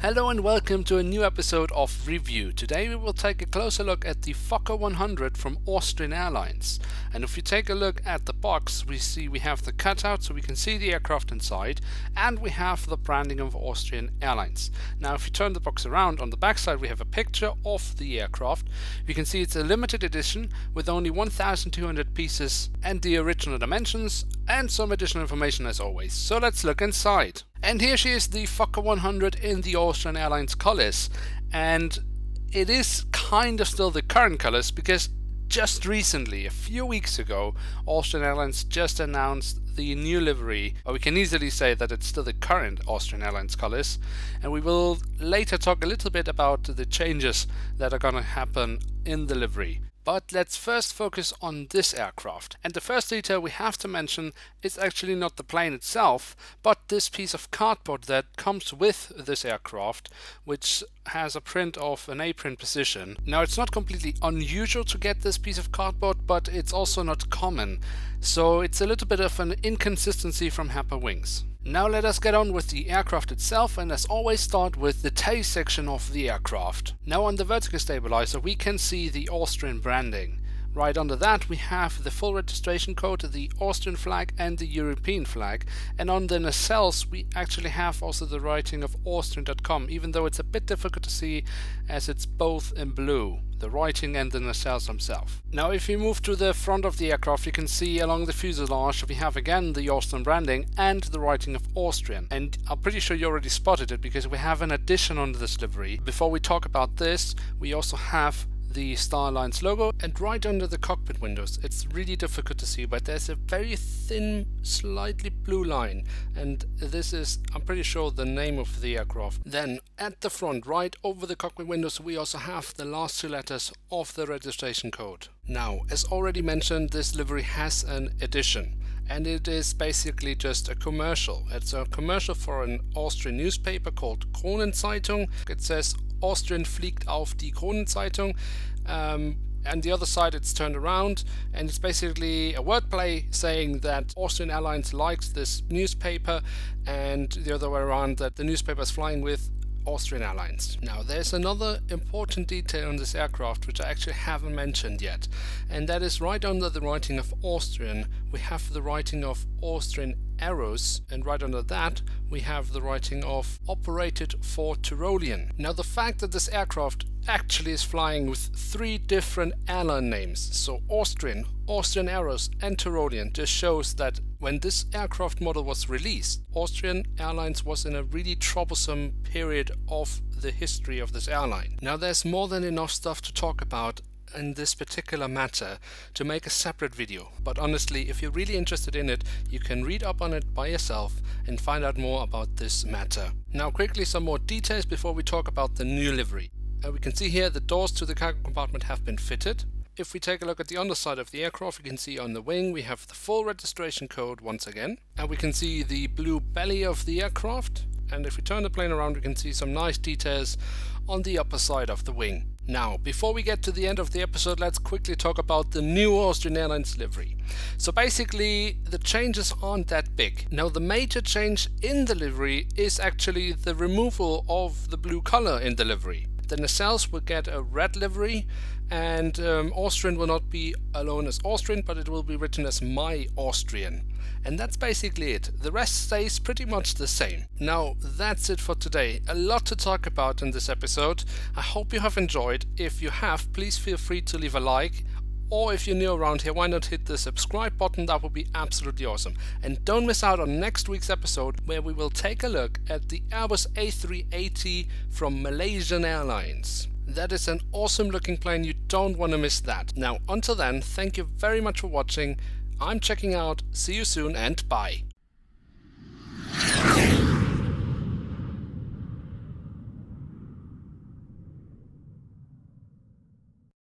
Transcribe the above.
Hello and welcome to a new episode of Review. Today we will take a closer look at the Fokker 100 from Austrian Airlines. And if we take a look at the box, we have the cutout so we can see the aircraft inside, and we have the branding of Austrian Airlines. Now if you turn the box around, on the back side we have a picture of the aircraft. You can see it's a limited edition with only 1,200 pieces and the original dimensions and some additional information as always. So let's look inside. And here she is, the Fokker 100 in the Austrian Airlines colors, and it is kind of still the current colors because just recently, a few weeks ago, Austrian Airlines just announced the new livery, or we can easily say that it's still the current Austrian Airlines colors, and we will later talk a little bit about the changes that are gonna happen in the livery. But let's first focus on this aircraft. And the first detail we have to mention is actually not the plane itself, but this piece of cardboard that comes with this aircraft, which has a print of an A-print position. Now it's not completely unusual to get this piece of cardboard, but it's also not common. So it's a little bit of an inconsistency from Herpa Wings. Now let us get on with the aircraft itself, and as always start with the tail section of the aircraft. Now on the vertical stabilizer we can see the Austrian branding. Right under that we have the full registration code, the Austrian flag and the European flag, and on the nacelles we actually have also the writing of Austrian.com, even though it's a bit difficult to see as it's both in blue, the writing and the nacelles themselves. Now if we move to the front of the aircraft, you can see along the fuselage we have again the Austrian branding and the writing of Austrian, and I'm pretty sure you already spotted it because we have an addition on this livery. Before we talk about this, we also have the Star Alliance logo, and right under the cockpit windows, it's really difficult to see, but there's a very thin, slightly blue line, and this is, I'm pretty sure, the name of the aircraft. Then at the front, right over the cockpit windows, we also have the last two letters of the registration code. Now, as already mentioned, this livery has an edition, and it is basically just a commercial. It's a commercial for an Austrian newspaper called Kronen Zeitung. It says Austrian fliegt auf die Kronen Zeitung, and the other side it's turned around, and it's basically a wordplay saying that Austrian Airlines likes this newspaper, and the other way around, that the newspaper is flying with Austrian Airlines. Now there's another important detail on this aircraft which I actually haven't mentioned yet, and that is right under the writing of Austrian we have the writing of Austrian Arrows, and right under that we have the writing of Operated for Tyrolean. Now the fact that this aircraft actually is flying with three different airline names, so Austrian, Austrian Arrows and Tyrolean, just shows that when this aircraft model was released, Austrian Airlines was in a really troublesome period of the history of this airline. Now there's more than enough stuff to talk about in this particular matter to make a separate video, but honestly, if you're really interested in it, you can read up on it by yourself and find out more about this matter. Now quickly some more details before we talk about the new livery. We can see here the doors to the cargo compartment have been fitted. If we take a look at the underside of the aircraft, you can see on the wing we have the full registration code once again, and we can see the blue belly of the aircraft, and if we turn the plane around we can see some nice details on the upper side of the wing. Now, before we get to the end of the episode, let's quickly talk about the new Austrian Airlines livery. So basically, the changes aren't that big. Now, the major change in the livery is actually the removal of the blue color in the livery. The nacelles will get a red livery, and Austrian will not be alone as Austrian, but it will be written as My Austrian. And that's basically it. The rest stays pretty much the same. Now, that's it for today. A lot to talk about in this episode. I hope you have enjoyed. If you have, please feel free to leave a like. Or if you're new around here, why not hit the subscribe button? That would be absolutely awesome. And don't miss out on next week's episode, where we will take a look at the Airbus A380 from Malaysian Airlines. That is an awesome looking plane, you don't want to miss that. Now until then, thank you very much for watching. I'm checking out, see you soon and bye.